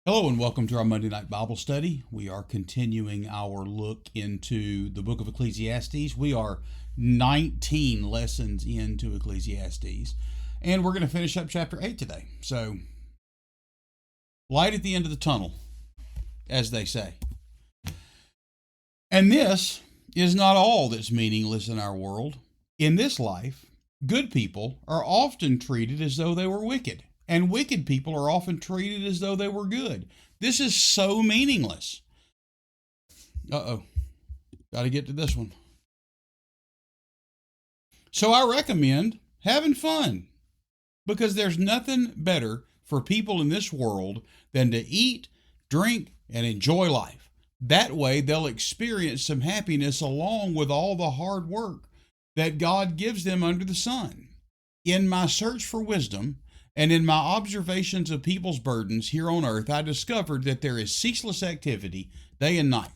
Hello and welcome to our Monday Night Bible Study. We are continuing our look into the book of Ecclesiastes. We are 19 lessons into Ecclesiastes, and we're going to finish up chapter 8 today. So, light at the end of the tunnel, as they say. And this is not all that's meaningless in our world. In this life, good people are often treated as though they were wicked. And wicked people are often treated as though they were good. This is so meaningless. Uh-oh. Got to get to this one. So I recommend having fun, because there's nothing better for people in this world than to eat, drink, and enjoy life. That way they'll experience some happiness along with all the hard work that God gives them under the sun. In my search for wisdom, and in my observations of people's burdens here on earth, I discovered that there is ceaseless activity day and night.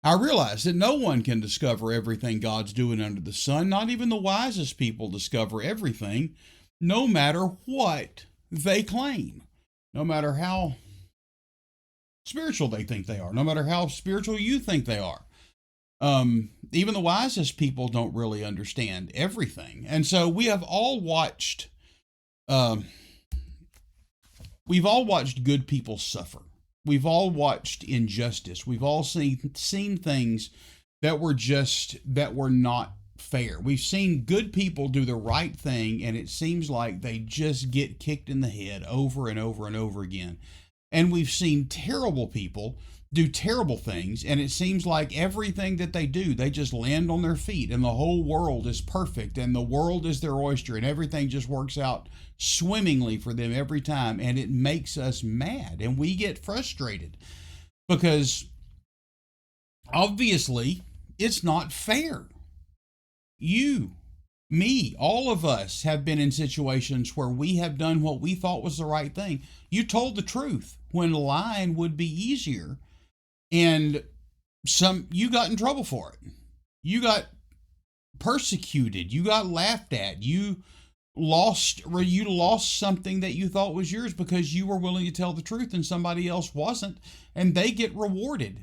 I realized that no one can discover everything God's doing under the sun. Not even the wisest people discover everything, no matter what they claim, no matter how spiritual they think they are, no matter how spiritual you think they are. Even the wisest people don't really understand everything. And so we have all watched... We've all watched good people suffer. We've all watched injustice. We've all seen things that were not fair. We've seen good people do the right thing, and it seems like they just get kicked in the head over and over and over again. And we've seen terrible people do terrible things, and it seems like everything that they do, they just land on their feet, and the whole world is perfect, and the world is their oyster, and everything just works out swimmingly for them every time, and it makes us mad, and we get frustrated because obviously it's not fair. You, me, all of us have been in situations where we have done what we thought was the right thing. You told the truth when lying would be easier, and you got in trouble for it. You got persecuted. You got laughed at. You lost something that you thought was yours because you were willing to tell the truth and somebody else wasn't, and they get rewarded.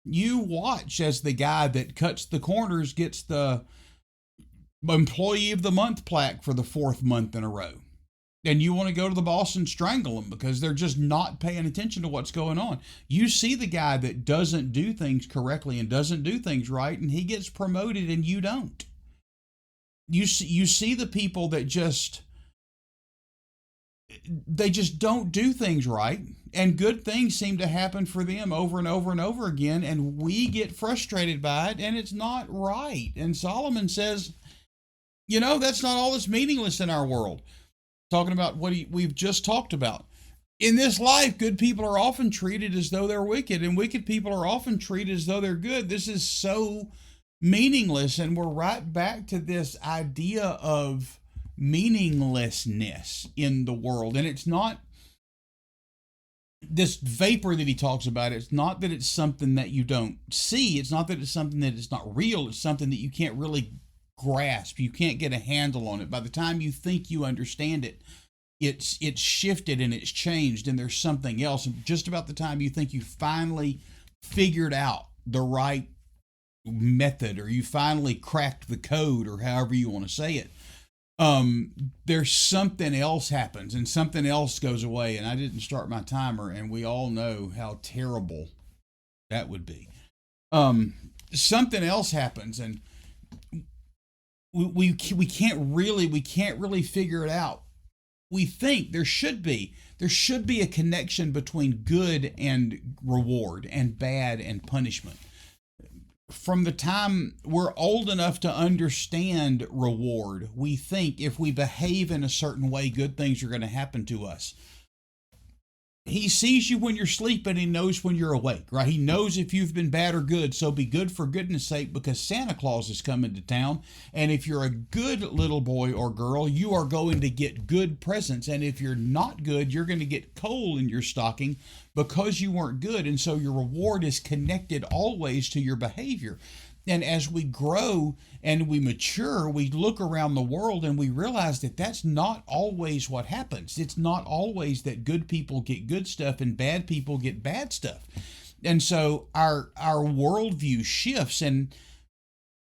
You watch as the guy that cuts the corners gets the Employee of the Month plaque for the fourth month in a row. And you want to go to the boss and strangle them because they're just not paying attention to what's going on. You see the guy that doesn't do things correctly and doesn't do things right, and he gets promoted and you don't. You see the people that just don't do things right, and good things seem to happen for them over and over and over again, and we get frustrated by it, and it's not right. And Solomon says, that's not all that's meaningless in our world. Talking about what we've just talked about. In this life, good people are often treated as though they're wicked, and wicked people are often treated as though they're good. This is so meaningless, and we're right back to this idea of meaninglessness in the world. And it's not this vapor that he talks about. It's not that it's something that you don't see. It's not that it's something that is not real. It's something that you can't really grasp. You can't get a handle on it. By the time you think you understand it, it's shifted and it's changed, and there's something else. And just about the time you think you finally figured out the right method, or you finally cracked the code, or however you want to say it, there's something else happens, and something else goes away. And I didn't start my timer, and we all know how terrible that would be. Something else happens, and we can't really figure it out. We think there should be a connection between good and reward, and bad and punishment. From the time we're old enough to understand reward, we think if we behave in a certain way, good things are going to happen to us. He sees you when you're sleeping. He knows when you're awake, right? He knows if you've been bad or good. So be good for goodness sake, because Santa Claus is coming to town. And if you're a good little boy or girl, you are going to get good presents. And if you're not good, you're going to get coal in your stocking because you weren't good. And so your reward is connected always to your behavior. And as we grow and we mature, we look around the world and we realize that that's not always what happens. It's not always that good people get good stuff and bad people get bad stuff. And so our worldview shifts, and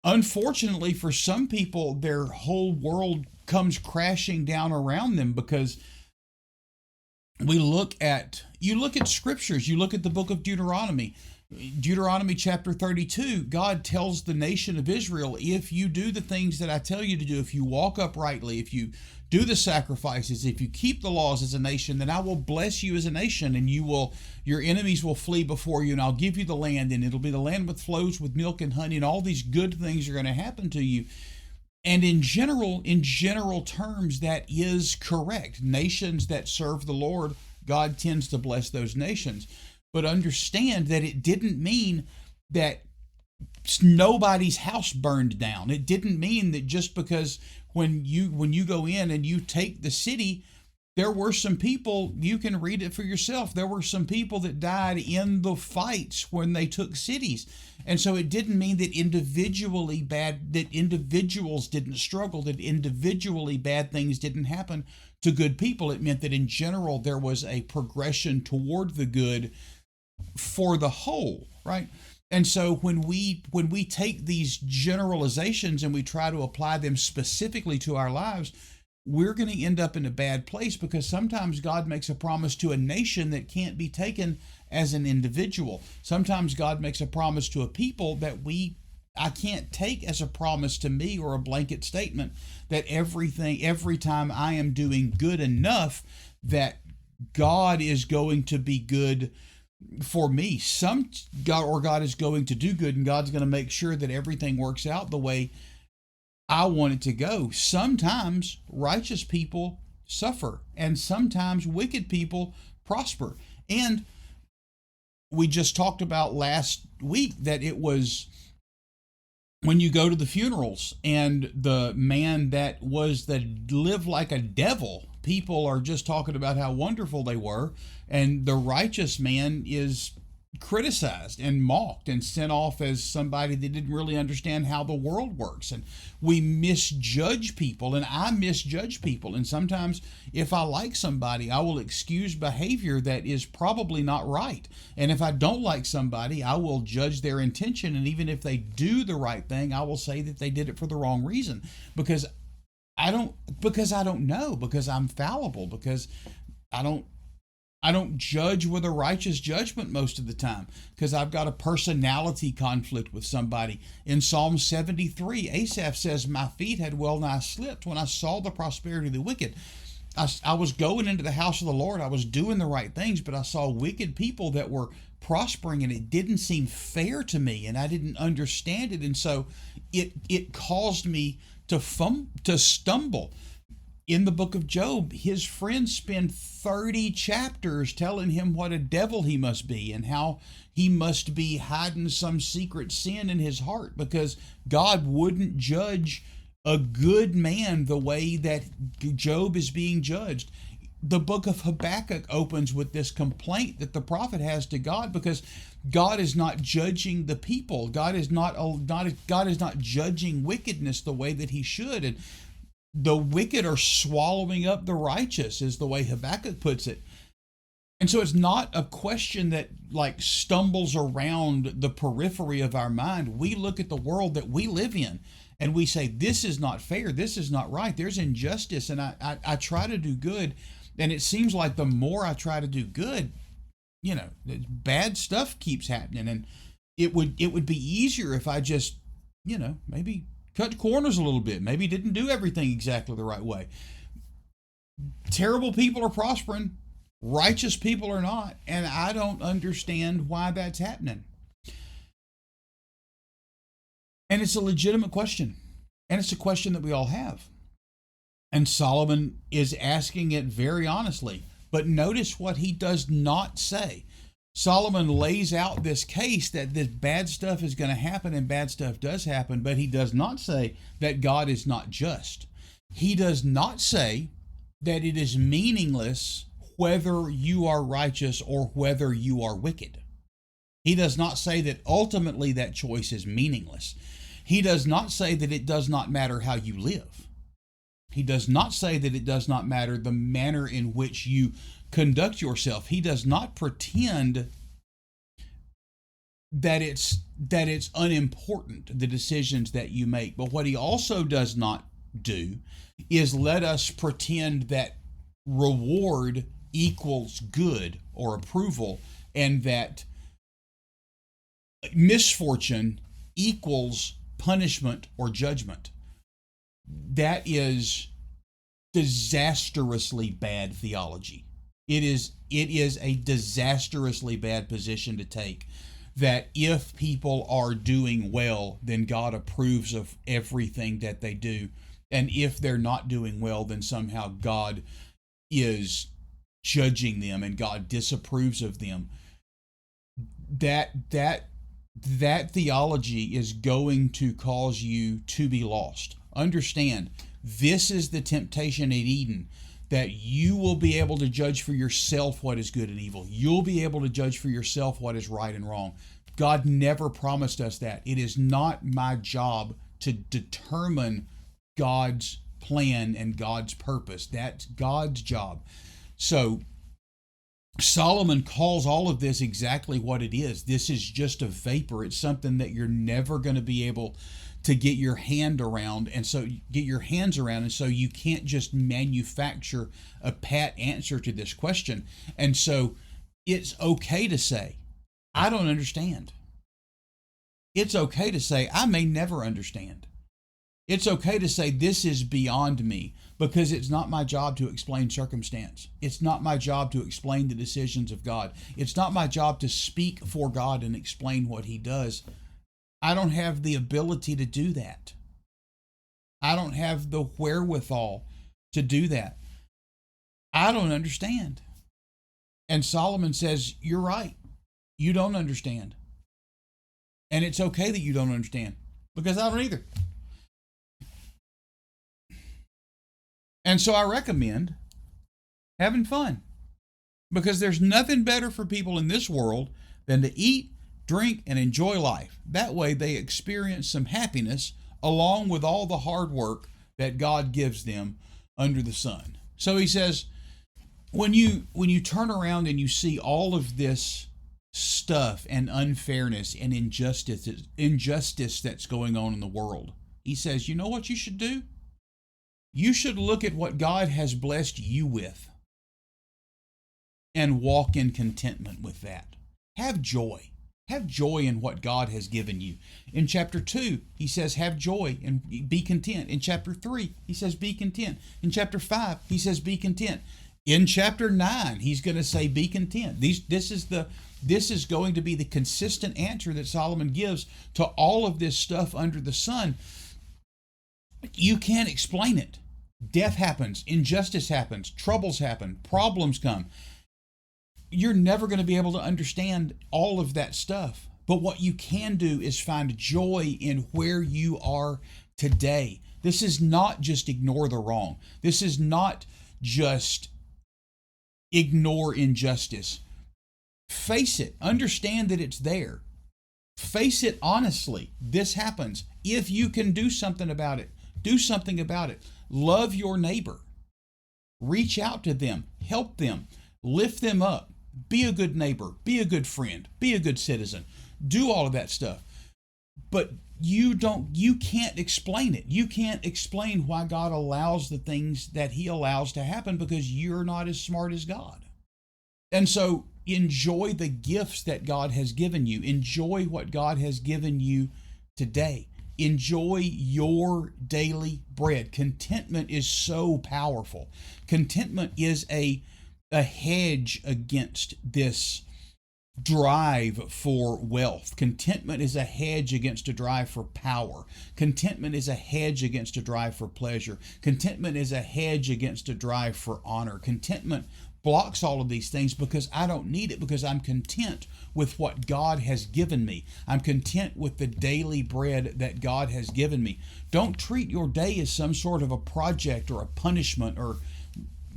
unfortunately for some people, their whole world comes crashing down around them because you look at scriptures, you look at the book of Deuteronomy chapter 32, God tells the nation of Israel, if you do the things that I tell you to do, if you walk uprightly, if you do the sacrifices, if you keep the laws as a nation, then I will bless you as a nation, and your enemies will flee before you, and I'll give you the land, and it'll be the land that flows with milk and honey, and all these good things are going to happen to you. And in general terms, that is correct. Nations that serve the Lord, God tends to bless those nations. But understand that it didn't mean that nobody's house burned down. It didn't mean that just because when you go in and you take the city, there were some people, you can read it for yourself, there were some people that died in the fights when they took cities. And so it didn't mean that individuals didn't struggle, that individually bad things didn't happen to good people. It meant that in general there was a progression toward the good for the whole, right? And so when we take these generalizations and we try to apply them specifically to our lives, we're going to end up in a bad place, because sometimes God makes a promise to a nation that can't be taken as an individual. Sometimes God makes a promise to a people that I can't take as a promise to me, or a blanket statement that every time I am doing good enough, that God is going to be good for me. God is going to do good, and God's going to make sure that everything works out the way I want it to go. Sometimes righteous people suffer, and sometimes wicked people prosper. And we just talked about last week that it was when you go to the funerals and the man that lived like a devil, people are just talking about how wonderful they were, and the righteous man is criticized and mocked and sent off as somebody that didn't really understand how the world works. And we misjudge people, and I misjudge people. And sometimes if I like somebody, I will excuse behavior that is probably not right. And if I don't like somebody, I will judge their intention. And even if they do the right thing, I will say that they did it for the wrong reason, because I don't know, because I'm fallible, because I don't judge with a righteous judgment most of the time, because I've got a personality conflict with somebody. In Psalm 73, Asaph says, my feet had well nigh slipped when I saw the prosperity of the wicked. I was going into the house of the Lord. I was doing the right things, but I saw wicked people that were prospering, and it didn't seem fair to me, and I didn't understand it. And so it caused me to stumble. In the book of Job, his friends spend 30 chapters telling him what a devil he must be, and how he must be hiding some secret sin in his heart, because God wouldn't judge a good man the way that Job is being judged. The book of Habakkuk opens with this complaint that the prophet has to God, because God is not judging the people. God is not judging wickedness the way that he should. And the wicked are swallowing up the righteous, is the way Habakkuk puts it. And so it's not a question that like stumbles around the periphery of our mind. We look at the world that we live in and we say, this is not fair, this is not right, there's injustice, and I try to do good. And it seems like the more I try to do good, bad stuff keeps happening. And it would be easier if I just, maybe cut corners a little bit, maybe didn't do everything exactly the right way. Terrible people are prospering, righteous people are not, and I don't understand why that's happening. And it's a legitimate question, and it's a question that we all have. And Solomon is asking it very honestly. But notice what he does not say. Solomon lays out this case that this bad stuff is going to happen, and bad stuff does happen, but he does not say that God is not just. He does not say that it is meaningless whether you are righteous or whether you are wicked. He does not say that ultimately that choice is meaningless. He does not say that it does not matter how you live. He does not say that it does not matter the manner in which you conduct yourself. He does not pretend that it's unimportant, the decisions that you make. But what he also does not do is let us pretend that reward equals good or approval, and that misfortune equals punishment or judgment. That is disastrously bad theology. It is a disastrously bad position to take, that if people are doing well, then God approves of everything that they do. And if they're not doing well, then somehow God is judging them and God disapproves of them. That theology is going to cause you to be lost. Understand, this is the temptation at Eden, that you will be able to judge for yourself what is good and evil. You'll be able to judge for yourself what is right and wrong. God never promised us that. It is not my job to determine God's plan and God's purpose. That's God's job. So Solomon calls all of this exactly what it is. This is just a vapor. It's something that you're never going to be able to get your hands around, and so you can't just manufacture a pat answer to this question. And so it's okay to say, I don't understand. It's okay to say, I may never understand. It's okay to say, this is beyond me, because it's not my job to explain circumstance. It's not my job to explain the decisions of God. It's not my job to speak for God and explain what he does. I don't have the ability to do that. I don't have the wherewithal to do that. I don't understand. And Solomon says, you're right. You don't understand. And it's okay that you don't understand, because I don't either. And so I recommend having fun, because there's nothing better for people in this world than to eat, drink, and enjoy life. That way they experience some happiness along with all the hard work that God gives them under the sun. So he says, when you turn around and you see all of this stuff and unfairness and injustice that's going on in the world, he says, you know what you should do? You should look at what God has blessed you with and walk in contentment with that. Have joy. Have joy in what God has given you. In chapter 2, he says, have joy and be content. In chapter 3, he says, be content. In chapter 5, he says, be content. In chapter 9, he's going to say, be content. This is going to be the consistent answer that Solomon gives to all of this stuff under the sun. You can't explain it. Death happens, injustice happens, troubles happen, problems come. You're never going to be able to understand all of that stuff. But what you can do is find joy in where you are today. This is not just ignore the wrong. This is not just ignore injustice. Face it. Understand that it's there. Face it honestly. This happens. If you can do something about it, do something about it. Love your neighbor. Reach out to them. Help them. Lift them up. Be a good neighbor. Be a good friend. Be a good citizen. Do all of that stuff. But you can't explain it. You can't explain why God allows the things that he allows to happen, because you're not as smart as God. And so enjoy the gifts that God has given you. Enjoy what God has given you today. Enjoy your daily bread. Contentment is so powerful. Contentment is a hedge against this drive for wealth. Contentment is a hedge against a drive for power. Contentment is a hedge against a drive for pleasure. Contentment is a hedge against a drive for honor. Contentment blocks all of these things because I don't need it, because I'm content with what God has given me. I'm content with the daily bread that God has given me. Don't treat your day as some sort of a project or a punishment or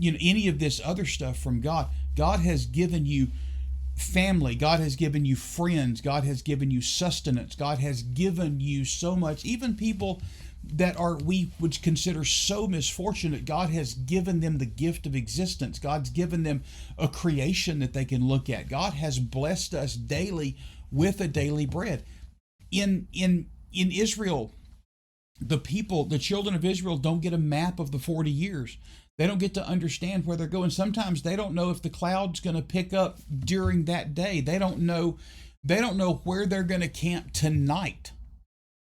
any of this other stuff from God. God has given you family. God has given you friends. God has given you sustenance. God has given you so much. Even people that we would consider so misfortunate, God has given them the gift of existence. God's given them a creation that they can look at. God has blessed us daily with a daily bread. In Israel, the children of Israel don't get a map of the 40 years. They don't get to understand where they're going. Sometimes they don't know if the cloud's going to pick up during that day. They don't know where they're going to camp tonight,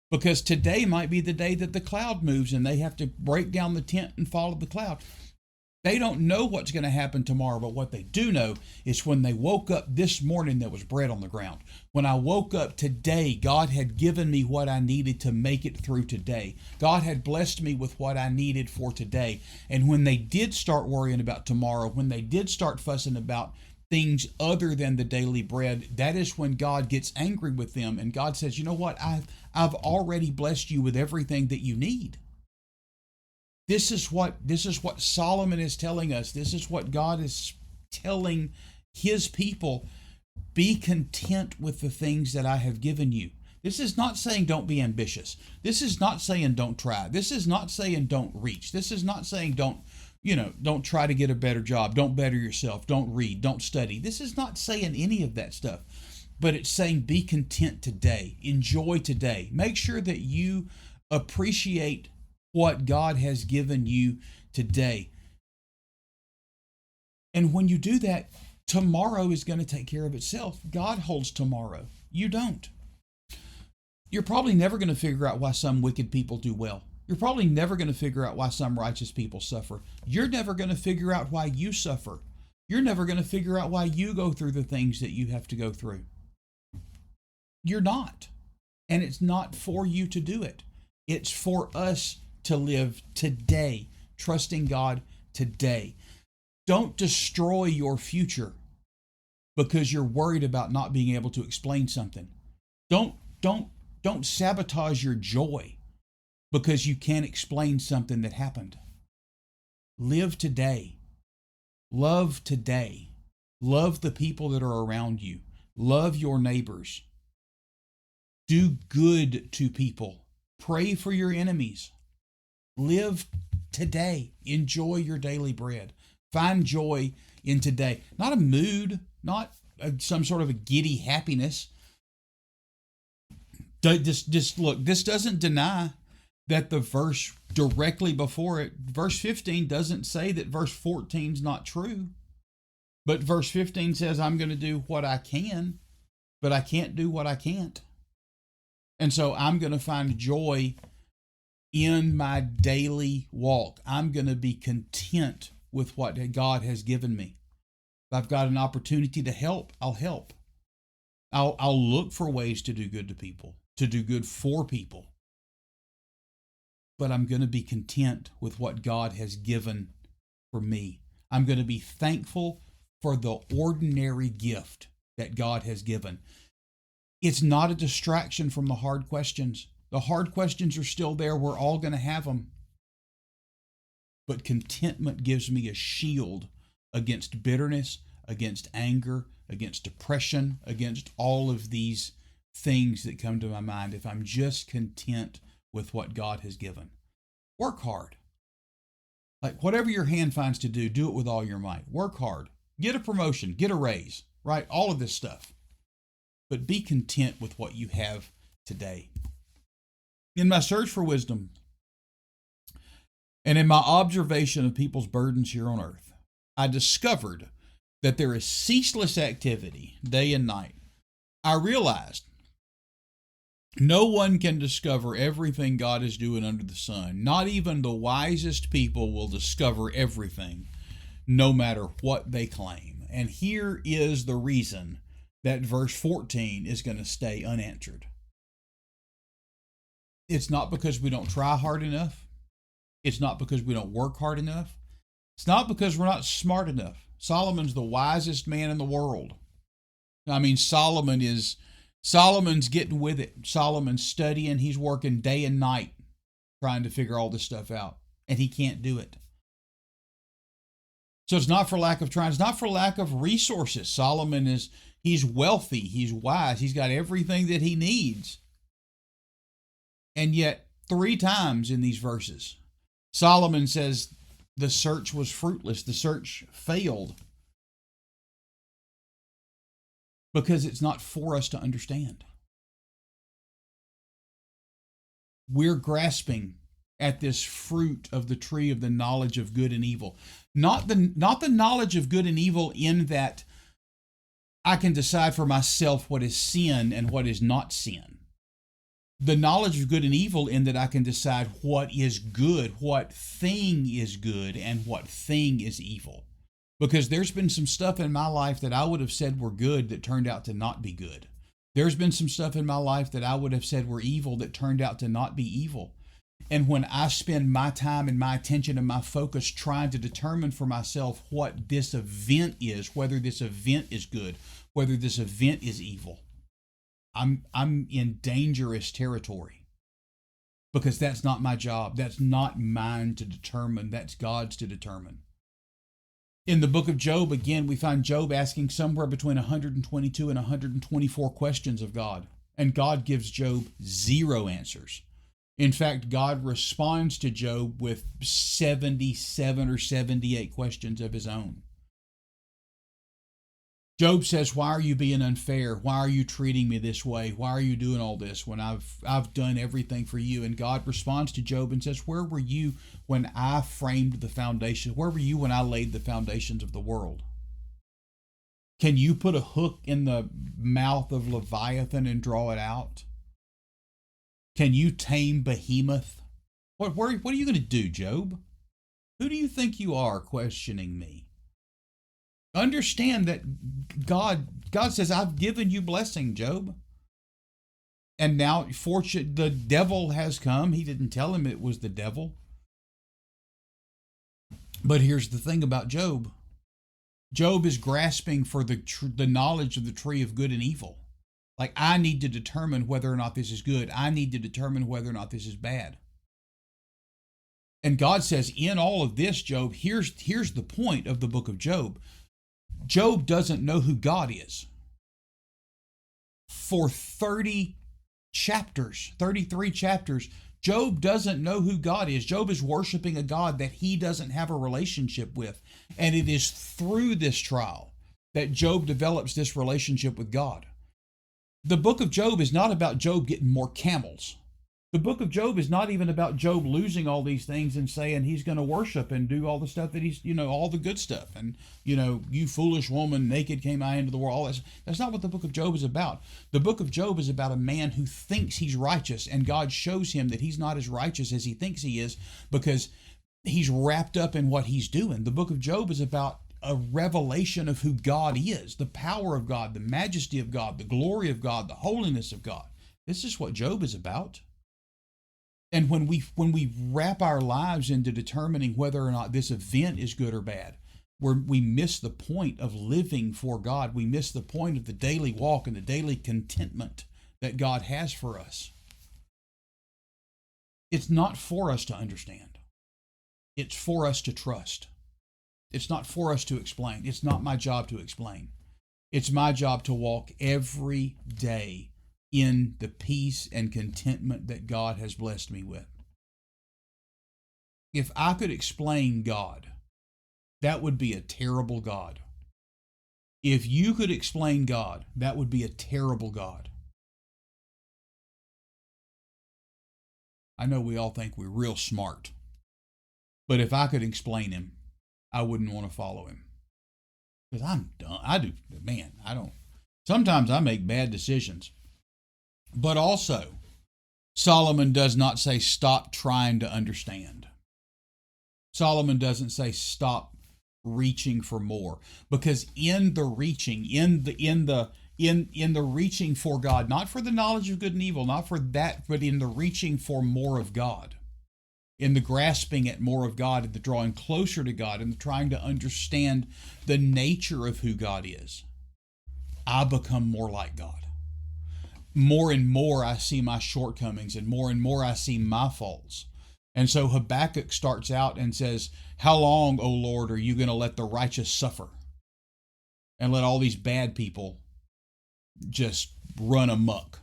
because today might be the day that the cloud moves and they have to break down the tent and follow the cloud. They don't know what's going to happen tomorrow, but what they do know is when they woke up this morning, there was bread on the ground. When I woke up today, God had given me what I needed to make it through today. God had blessed me with what I needed for today. And when they did start worrying about tomorrow, when they did start fussing about things other than the daily bread, that is when God gets angry with them. And God says, you know what? I've already blessed you with everything that you need. This is what Solomon is telling us. This is what God is telling his people. Be content with the things that I have given you. This is not saying don't be ambitious. This is not saying don't try. This is not saying don't reach. This is not saying don't try to get a better job. Don't better yourself. Don't read. Don't study. This is not saying any of that stuff. But it's saying be content today. Enjoy today. Make sure that you appreciate what God has given you today. And when you do that, tomorrow is going to take care of itself. God holds tomorrow. You don't. You're probably never going to figure out why some wicked people do well. You're probably never going to figure out why some righteous people suffer. You're never going to figure out why you suffer. You're never going to figure out why you go through the things that you have to go through. You're not. And it's not for you to do it. It's for us to live today, trusting God today. Don't destroy your future because you're worried about not being able to explain something. Don't sabotage your joy because you can't explain something that happened. Live today. Love today. Love the people that are around you. Love your neighbors. Do good to people. Pray for your enemies. Live today. Enjoy your daily bread. Find joy in today. Not a mood, not some sort of a giddy happiness. Just look, this doesn't deny that the verse directly before it, verse 15, doesn't say that verse 14 is not true. But verse 15 says, I'm going to do what I can, but I can't do what I can't. And so I'm going to find joy in my daily walk. I'm going to be content with what God has given me. If I've got an opportunity to help, I'll help. I'll look for ways to do good to people, to do good for people. But I'm going to be content with what God has given for me. I'm going to be thankful for the ordinary gift that God has given. It's not a distraction from the hard questions. The hard questions are still there. We're all going to have them. But contentment gives me a shield against bitterness, against anger, against depression, against all of these things that come to my mind if I'm just content with what God has given. Work hard. Like whatever your hand finds to do, do it with all your might. Work hard. Get a promotion, get a raise, right? All of this stuff. But be content with what you have today. In my search for wisdom and in my observation of people's burdens here on earth, I discovered that there is ceaseless activity day and night. I realized no one can discover everything God is doing under the sun. Not even the wisest people will discover everything, no matter what they claim. And here is the reason that verse 14 is going to stay unanswered. It's not because we don't try hard enough. It's not because we don't work hard enough. It's not because we're not smart enough. Solomon's the wisest man in the world. I mean, Solomon's getting with it. Solomon's studying. He's working day and night trying to figure all this stuff out, and he can't do it. So it's not for lack of trying. It's not for lack of resources. Solomon He's wealthy. He's wise. He's got everything that he needs. And yet, 3 times in these verses, Solomon says the search was fruitless. The search failed because it's not for us to understand. We're grasping at this fruit of the tree of the knowledge of good and evil. Not the knowledge of good and evil in that I can decide for myself what is sin and what is not sin. The knowledge of good and evil in that I can decide what is good, what thing is good, and what thing is evil. Because there's been some stuff in my life that I would have said were good that turned out to not be good. There's been some stuff in my life that I would have said were evil that turned out to not be evil. And when I spend my time and my attention and my focus trying to determine for myself what this event is, whether this event is good, whether this event is evil, I'm in dangerous territory, because that's not my job. That's not mine to determine. That's God's to determine. In the book of Job, again, we find Job asking somewhere between 122 and 124 questions of God, and God gives Job 0 answers. In fact, God responds to Job with 77 or 78 questions of his own. Job says, why are you being unfair? Why are you treating me this way? Why are you doing all this when I've done everything for you? And God responds to Job and says, where were you when I framed the foundation? Where were you when I laid the foundations of the world? Can you put a hook in the mouth of Leviathan and draw it out? Can you tame Behemoth? What are you going to do, Job? Who do you think you are questioning me? Understand that God says, I've given you blessing, Job. And now the devil has come. He didn't tell him it was the devil. But here's the thing about Job. Job is grasping for the knowledge of the tree of good and evil. Like, I need to determine whether or not this is good. I need to determine whether or not this is bad. And God says, in all of this, Job, here's the point of the book of Job. Job doesn't know who God is. For 33 chapters, Job doesn't know who God is. Job is worshiping a God that he doesn't have a relationship with. And it is through this trial that Job develops this relationship with God. The book of Job is not about Job getting more camels. The book of Job is not even about Job losing all these things and saying he's going to worship and do all the stuff that he's, all the good stuff. And, you foolish woman, naked came I into the world. All that's not what the book of Job is about. The book of Job is about a man who thinks he's righteous, and God shows him that he's not as righteous as he thinks he is because he's wrapped up in what he's doing. The book of Job is about a revelation of who God is, the power of God, the majesty of God, the glory of God, the holiness of God. This is what Job is about. And when we wrap our lives into determining whether or not this event is good or bad, we miss the point of living for God. We miss the point of the daily walk and the daily contentment that God has for us. It's not for us to understand. It's for us to trust. It's not for us to explain. It's not my job to explain. It's my job to walk every day in the peace and contentment that God has blessed me with. If I could explain God, that would be a terrible God. If you could explain God, that would be a terrible God. I know we all think we're real smart, but if I could explain him, I wouldn't want to follow him. Because I'm dumb. I don't. Sometimes I make bad decisions. But also, Solomon does not say stop trying to understand. Solomon doesn't say stop reaching for more, because in the reaching, in the reaching for God, not for the knowledge of good and evil, not for that, but in the reaching for more of God, in the grasping at more of God, in the drawing closer to God, in the trying to understand the nature of who God is, I become more like God. More and more I see my shortcomings, and more I see my faults. And so Habakkuk starts out and says, how long, O Lord, are you going to let the righteous suffer and let all these bad people just run amok.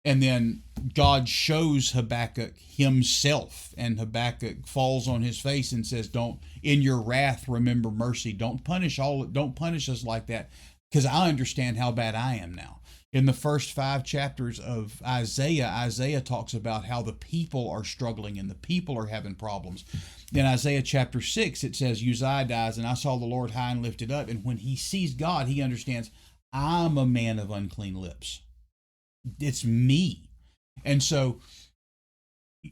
And then God shows Habakkuk himself, and Habakkuk falls on his face and says, "Don't, in your wrath, remember mercy. Don't punish us like that, because I understand how bad I am now." In the first 5 chapters of Isaiah talks about how the people are struggling and the people are having problems. In Isaiah chapter 6, it says, Uzziah dies, and I saw the Lord high and lifted up. And when he sees God, he understands, I'm a man of unclean lips. It's me. And so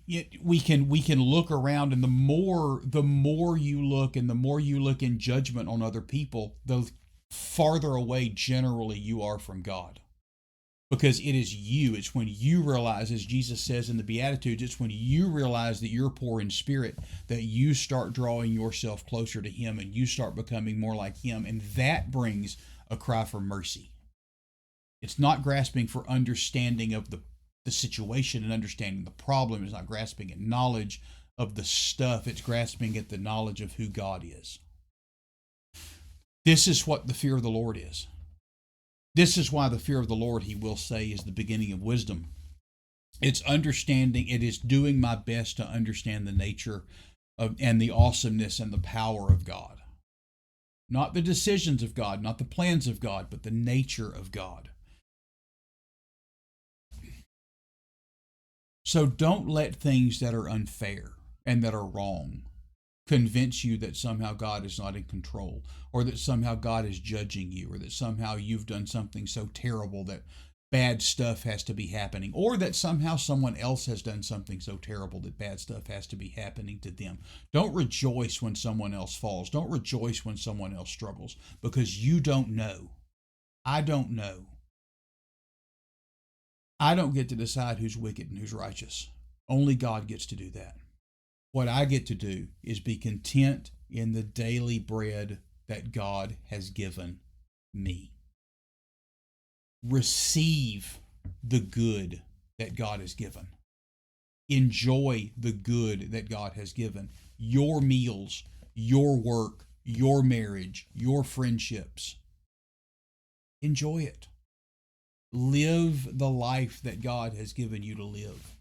we can look around, and the more you look, and the more you look in judgment on other people, the farther away generally you are from God. Because it is you. It's when you realize, as Jesus says in the Beatitudes, it's when you realize that you're poor in spirit, that you start drawing yourself closer to him, and you start becoming more like him. And that brings a cry for mercy. It's not grasping for understanding of the situation and understanding the problem. It's not grasping at knowledge of the stuff. It's grasping at the knowledge of who God is. This is what the fear of the Lord is. This is why the fear of the Lord, he will say, is the beginning of wisdom. It's understanding, it is doing my best to understand the nature of and the awesomeness and the power of God. Not the decisions of God, not the plans of God, but the nature of God. So don't let things that are unfair and that are wrong convince you that somehow God is not in control, or that somehow God is judging you, or that somehow you've done something so terrible that bad stuff has to be happening, or that somehow someone else has done something so terrible that bad stuff has to be happening to them. Don't rejoice when someone else falls. Don't rejoice when someone else struggles, because you don't know. I don't know. I don't get to decide who's wicked and who's righteous. Only God gets to do that. What I get to do is be content in the daily bread that God has given me. Receive the good that God has given. Enjoy the good that God has given. Your meals, your work, your marriage, your friendships. Enjoy it. Live the life that God has given you to live.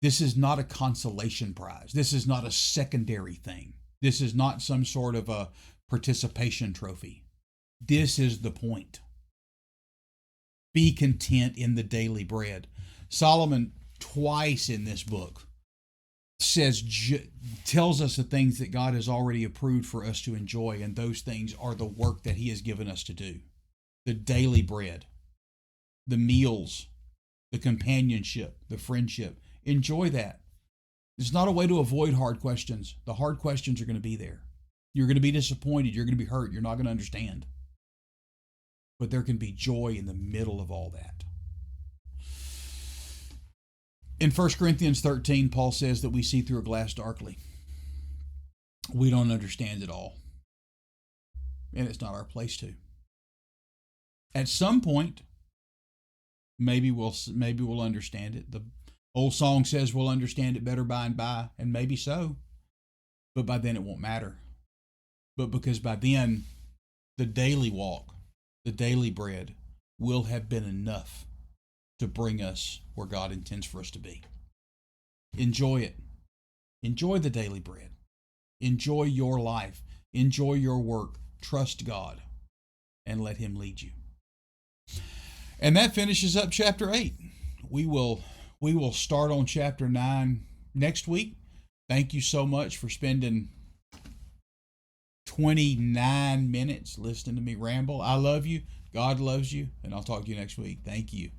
This is not a consolation prize. This is not a secondary thing. This is not some sort of a participation trophy. This is the point. Be content in the daily bread. Solomon, twice in this book, tells us the things that God has already approved for us to enjoy, and those things are the work that he has given us to do. The daily bread, the meals, the companionship, the friendship. Enjoy that. It's not a way to avoid hard questions. The hard questions are going to be there. You're going to be disappointed. You're going to be hurt. You're not going to understand. But there can be joy in the middle of all that. In 1 Corinthians 13, Paul says that we see through a glass darkly. We don't understand it all. And it's not our place to. At some point, maybe we'll understand it. The old song says we'll understand it better by and by, and maybe so. But by then it won't matter. But because by then, the daily walk, the daily bread, will have been enough to bring us where God intends for us to be. Enjoy it. Enjoy the daily bread. Enjoy your life. Enjoy your work. Trust God and let him lead you. And that finishes up chapter 8. We will start on chapter 9 next week. Thank you so much for spending 29 minutes listening to me ramble. I love you. God loves you. And I'll talk to you next week. Thank you.